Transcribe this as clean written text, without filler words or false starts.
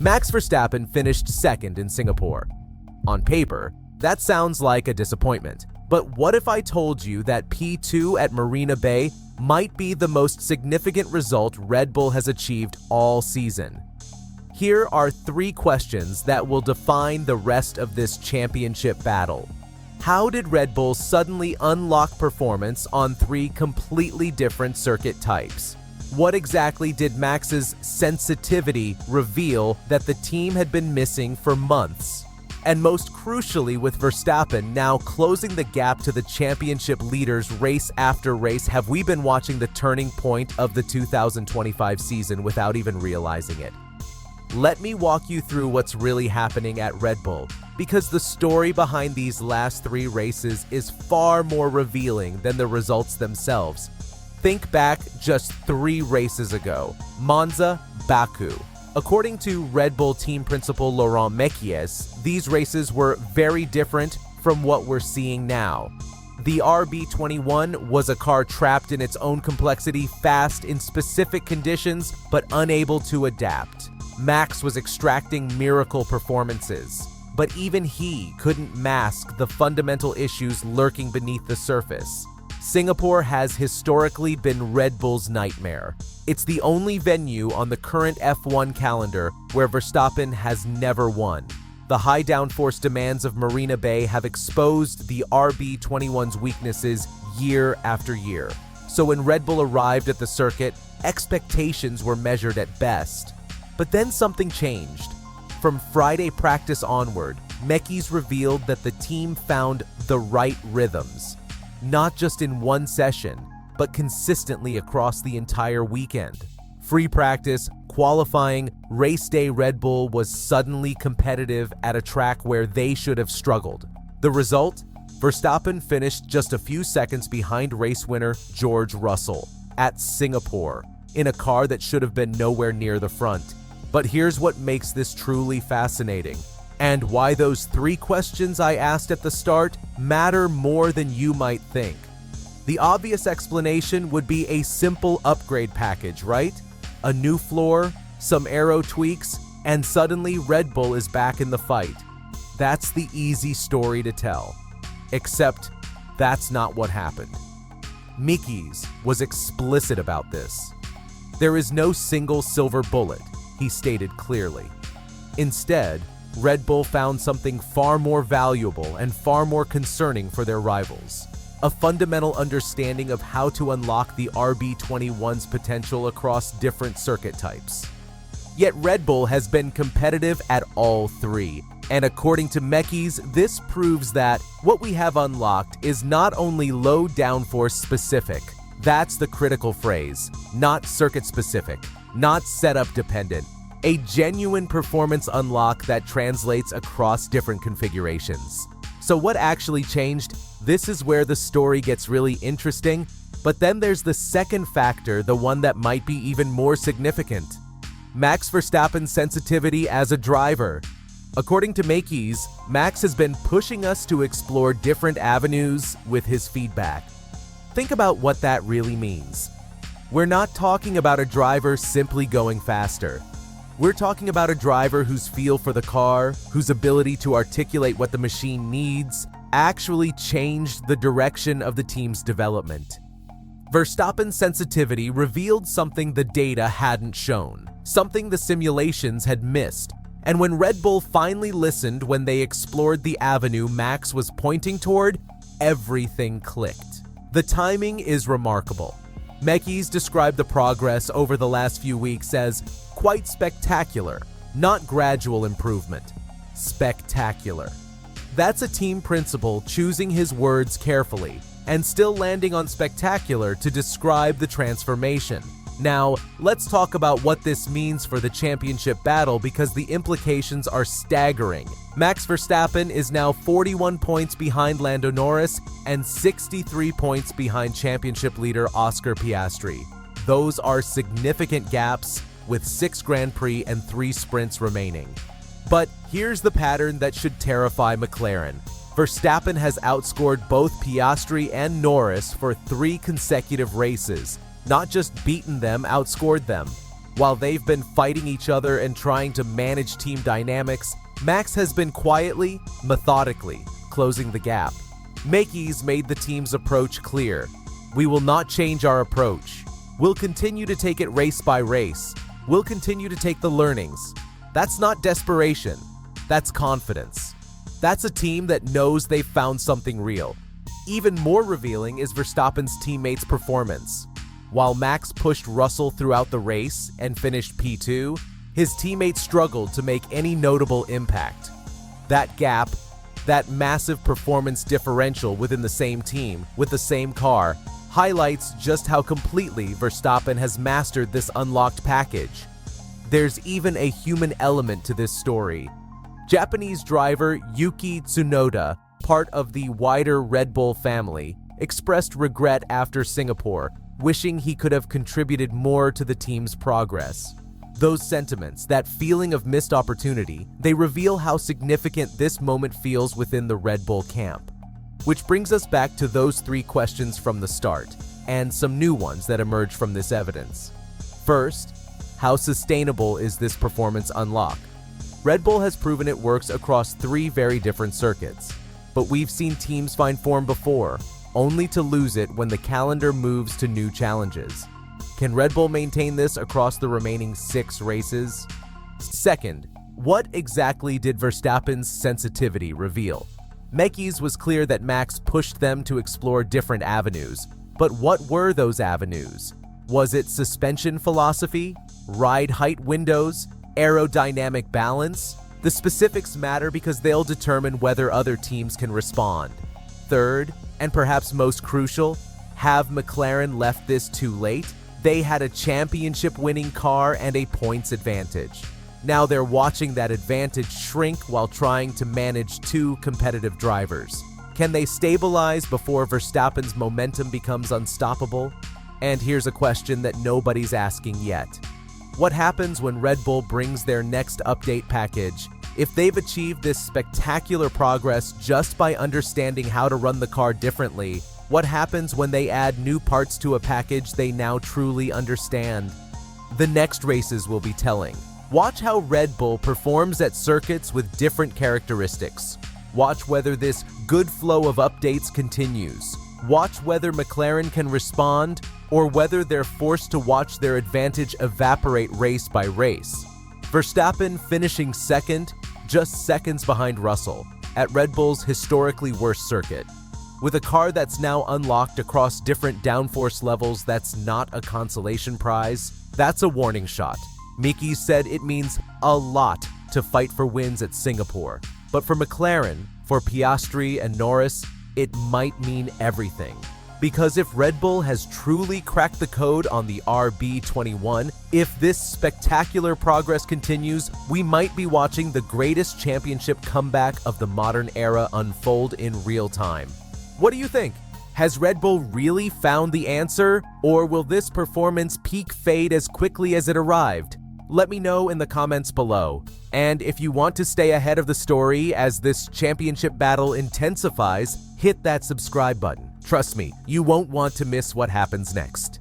Max Verstappen finished second in Singapore. On paper, that sounds like a disappointment. But what if I told you that P2 at Marina Bay might be the most significant result Red Bull has achieved all season? Here are 3 questions that will define the rest of this championship battle. How did Red Bull suddenly unlock performance on 3 completely different circuit types? What exactly did Max's sensitivity reveal that the team had been missing for months? And most crucially, with Verstappen now closing the gap to the championship leaders race after race, have we been watching the turning point of the 2025 season without even realizing it? Let me walk you through what's really happening at Red Bull, because the story behind these last 3 races is far more revealing than the results themselves. Think back just 3 races ago, Monza, Baku. According to Red Bull team principal Laurent Mekies, these races were very different from what we're seeing now. The RB21 was a car trapped in its own complexity, fast in specific conditions, but unable to adapt. Max was extracting miracle performances, but even he couldn't mask the fundamental issues lurking beneath the surface. Singapore has historically been Red Bull's nightmare. It's the only venue on the current F1 calendar where Verstappen has never won. The high downforce demands of Marina Bay have exposed the RB21's weaknesses year after year. So when Red Bull arrived at the circuit, expectations were measured at best. But then something changed. From Friday practice onward, Mekies revealed that the team found the right rhythms. Not just in one session, but consistently across the entire weekend. Free practice, qualifying, race day Red Bull was suddenly competitive at a track where they should have struggled. The result? Verstappen finished just a few seconds behind race winner George Russell at Singapore, in a car that should have been nowhere near the front. But here's what makes this truly fascinating, and why those 3 questions I asked at the start matter more than you might think. The obvious explanation would be a simple upgrade package, right? A new floor, some aero tweaks, and suddenly Red Bull is back in the fight. That's the easy story to tell. Except that's not what happened. Mekies was explicit about this. There is no single silver bullet, he stated clearly. Instead, Red Bull found something far more valuable and far more concerning for their rivals. A fundamental understanding of how to unlock the RB21's potential across different circuit types. Yet Red Bull has been competitive at all 3. And according to Mekies, this proves that what we have unlocked is not only low downforce specific, that's the critical phrase, not circuit specific, not setup dependent, a genuine performance unlock that translates across different configurations. So what actually changed? This is where the story gets really interesting, but then there's the second factor, the one that might be even more significant. Max Verstappen's sensitivity as a driver. According to Mekies, Max has been pushing us to explore different avenues with his feedback. Think about what that really means. We're not talking about a driver simply going faster. We're talking about a driver whose feel for the car, whose ability to articulate what the machine needs, actually changed the direction of the team's development. Verstappen's sensitivity revealed something the data hadn't shown, something the simulations had missed. And when Red Bull finally listened when they explored the avenue Max was pointing toward, everything clicked. The timing is remarkable. Mekies described the progress over the last few weeks as quite spectacular, not gradual improvement. Spectacular. That's a team principal choosing his words carefully and still landing on spectacular to describe the transformation. Now, let's talk about what this means for the championship battle, because the implications are staggering. Max Verstappen is now 41 points behind Lando Norris and 63 points behind championship leader Oscar Piastri. Those are significant gaps, with 6 Grand Prix and 3 sprints remaining. But here's the pattern that should terrify McLaren. Verstappen has outscored both Piastri and Norris for 3 consecutive races. Not just beaten them, outscored them. While they've been fighting each other and trying to manage team dynamics, Max has been quietly, methodically closing the gap. Mackey's made the team's approach clear. We will not change our approach. We'll continue to take it race by race. We'll continue to take the learnings. That's not desperation. That's confidence. That's a team that knows they've found something real. Even more revealing is Verstappen's teammates' performance. While Max pushed Russell throughout the race and finished P2, his teammates struggled to make any notable impact. That gap, that massive performance differential within the same team, with the same car, highlights just how completely Verstappen has mastered this unlocked package. There's even a human element to this story. Japanese driver Yuki Tsunoda, part of the wider Red Bull family, expressed regret after Singapore, wishing he could have contributed more to the team's progress. Those sentiments, that feeling of missed opportunity, they reveal how significant this moment feels within the Red Bull camp. Which brings us back to those 3 questions from the start, and some new ones that emerge from this evidence. First, how sustainable is this performance unlock? Red Bull has proven it works across 3 very different circuits, but we've seen teams find form before, only to lose it when the calendar moves to new challenges. Can Red Bull maintain this across the remaining 6 races? Second, what exactly did Verstappen's sensitivity reveal? Mackey's was clear that Max pushed them to explore different avenues, but what were those avenues? Was it suspension philosophy, ride height windows, aerodynamic balance? The specifics matter because they'll determine whether other teams can respond. Third, and perhaps most crucial, have McLaren left this too late? They had a championship-winning car and a points advantage. Now they're watching that advantage shrink while trying to manage 2 competitive drivers. Can they stabilize before Verstappen's momentum becomes unstoppable? And here's a question that nobody's asking yet. What happens when Red Bull brings their next update package? If they've achieved this spectacular progress just by understanding how to run the car differently, what happens when they add new parts to a package they now truly understand? The next races will be telling. Watch how Red Bull performs at circuits with different characteristics. Watch whether this good flow of updates continues. Watch whether McLaren can respond, or whether they're forced to watch their advantage evaporate race by race. Verstappen finishing second, just seconds behind Russell, at Red Bull's historically worst circuit. With a car that's now unlocked across different downforce levels, that's not a consolation prize. That's a warning shot. Miki said it means a lot to fight for wins at Singapore. But for McLaren, for Piastri and Norris, it might mean everything. Because if Red Bull has truly cracked the code on the RB21, if this spectacular progress continues, we might be watching the greatest championship comeback of the modern era unfold in real time. What do you think? Has Red Bull really found the answer, or will this performance peak fade as quickly as it arrived? Let me know in the comments below. And if you want to stay ahead of the story as this championship battle intensifies, hit that subscribe button. Trust me, you won't want to miss what happens next.